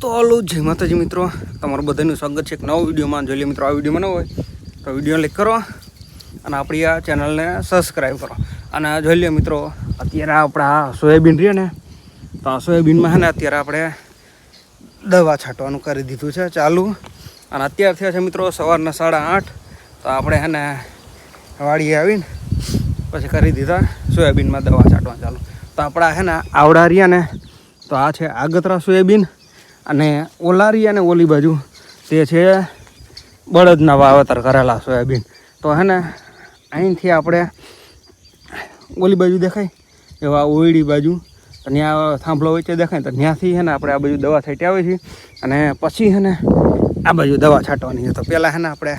તો હાલો જય માતાજી મિત્રો, તમારું બધાનું સ્વાગત છે એક નવો વિડીયોમાં. જોઈ લો મિત્રો, આ વિડીયોમાં ન હોય તો વિડીયો લાઈક કરો અને આપણી આ ચેનલને સબસ્ક્રાઈબ કરો. અને જોઈ લો મિત્રો, અત્યારે આપણા સોયાબીન રહીએ ને, તો આ સોયાબીનમાં છે ને અત્યારે આપણે દવા છાંટવાનું કરી દીધું છે ચાલુ. અને અત્યારે થયા છે મિત્રો સવારના 8:30. તો આપણે છે ને વાડીએ આવીને પછી કરી દીધા સોયાબીનમાં દવા છાંટવાનું ચાલુ. તો આપણા છે ને આવડા રહ્યા ને, તો આ છે આગતરા સોયાબીન, અને ઓલારી અને ઓલી બાજુ તે છે બળદના વાવેતર કરેલા સોયાબીન. તો હે ને અહીંથી આપણે ઓલી બાજુ દેખાય એવા ઓયડી બાજુ, તો ત્યાં થાંભલો વચ્ચે દેખાય, તો ત્યાંથી છે ને આપણે આ બાજુ દવા છાંટી આવે છે. અને પછી છે ને આ બાજુ દવા છાંટવાની છે. તો પહેલાં છે ને આપણે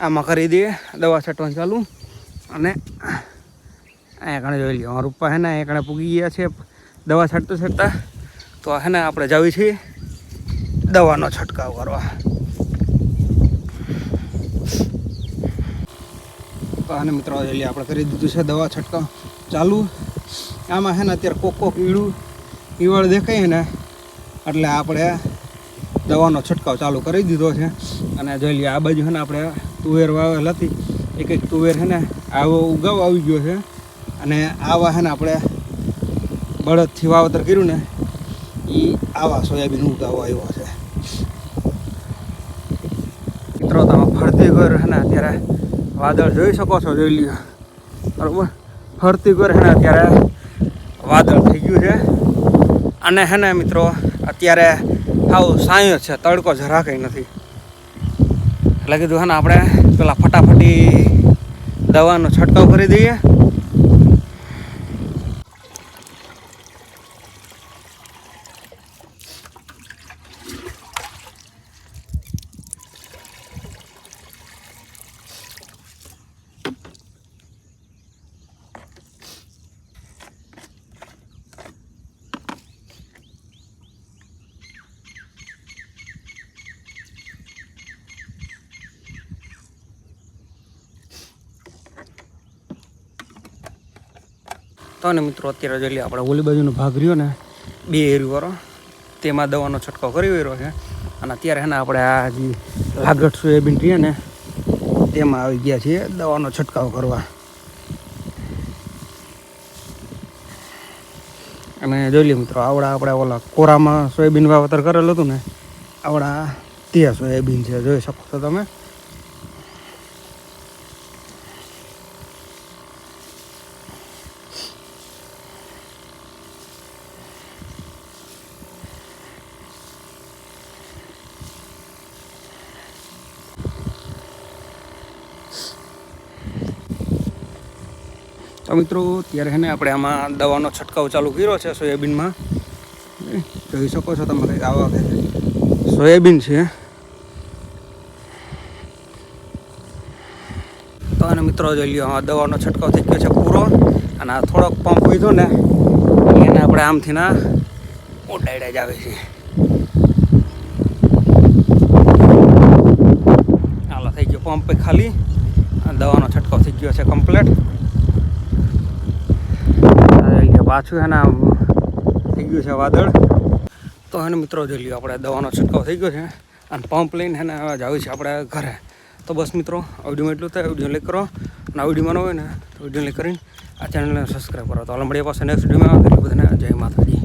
આમાં કરી દઈએ દવા છાંટવાનું ચાલુ. અને અહીંયા કણે જોઈ લો, અમારા પપ્પા છે ને અહીંયા કણે પૂગી ગયા છે દવા છાંટતા છાંટતા. તો છે ને આપણે જાવી છીએ દવાનો છંટકાવ કરવા. તો આને મિત્રો આપણે કરી દીધું છે દવા છંટકાવ ચાલુ. આમાં છે ને અત્યારે કોક ઈવળ દેખાય ને એટલે આપણે દવાનો છંટકાવ ચાલુ કરી દીધો છે. અને જોઈ લઈએ આ બાજુ છે ને આપણે તુવેર વાવેલ હતી, એક તુવેર છે ને આવો ઉગાવ આવી ગયો છે. અને આવા છે ને આપણે બળદથી વાવેતર કર્યું ને, એ આવા સોયાબીન ઉગાવો આવ્યો છે. મિત્રો તમે ફરતી ઘર છે ને અત્યારે વાદળ જોઈ શકો છો, જોઈ લ્યો બરાબર. ફરતી ઘર છે ને અત્યારે વાદળ થઈ ગયું છે. અને છે ને મિત્રો અત્યારે સાવ સાંયો છે, તડકો જરા કંઈ નથી. એટલે કીધું છે ને આપણે પેલા ફટાફટી દવાનો છંટકાવ કરી દઈએ. તો ને મિત્રો અત્યારે જોઈ લઈએ આપણે ઓલી બાજુનો ભાગ રહ્યો ને 2 એરીવાળો, તેમાં દવાનો છંટકાવ કરી રહ્યો છે. અને અત્યારે છે ને આપણે આ જે લાગટ સોયાબીન રહીએ ને તેમાં આવી ગયા છીએ દવાનો છંટકાવ કરવા. અને જોઈ લઈએ મિત્રો, આવડા આપણે ઓલા કોરામાં સોયાબીન વાવેતર કરેલું હતું ને, આવડા તે સોયાબીન છે, જોઈ શકો છો તમે. તો મિત્રો ત્યારે છે ને આપણે આમાં દવાનો છંટકાવ ચાલુ કર્યો છે સોયાબીનમાં. જોઈ શકો છો તમે, કંઈક આવા સોયાબીન છે. તો અને મિત્રો જોઈ લ્યો, આ દવાનો છંટકાવ થઈ ગયો છે પૂરો. અને આ થોડોક પંપ લીધો ને એને આપણે આમથી ના ઉડાડ્યા જ આવે છે. હાલો થઈ ગયો પંપ ખાલી, દવાનો છંટકાવ થઈ ગયો છે કમ્પ્લીટ. પાછું એને થઈ ગયું છે વાદળ. તો એને મિત્રો જોઈ લ્યો, આપણે દવાનો છંટકાવ થઈ ગયો છે અને પંપ લઈને એને જાવી છે આપણે ઘરે. તો બસ મિત્રો આ વિડીયોમાં એટલું થાય. વિડીયો લાઈક કરો, અને આ વિડીયોમાં ન હોય ને તો વિડીયો લાઈક કરીને આ ચેનલને સબસ્ક્રાઈબ કરો. તો હાલ મળીએ પાછા નેક્સ્ટ વિડીયોમાં. બધાને જય માતાજી.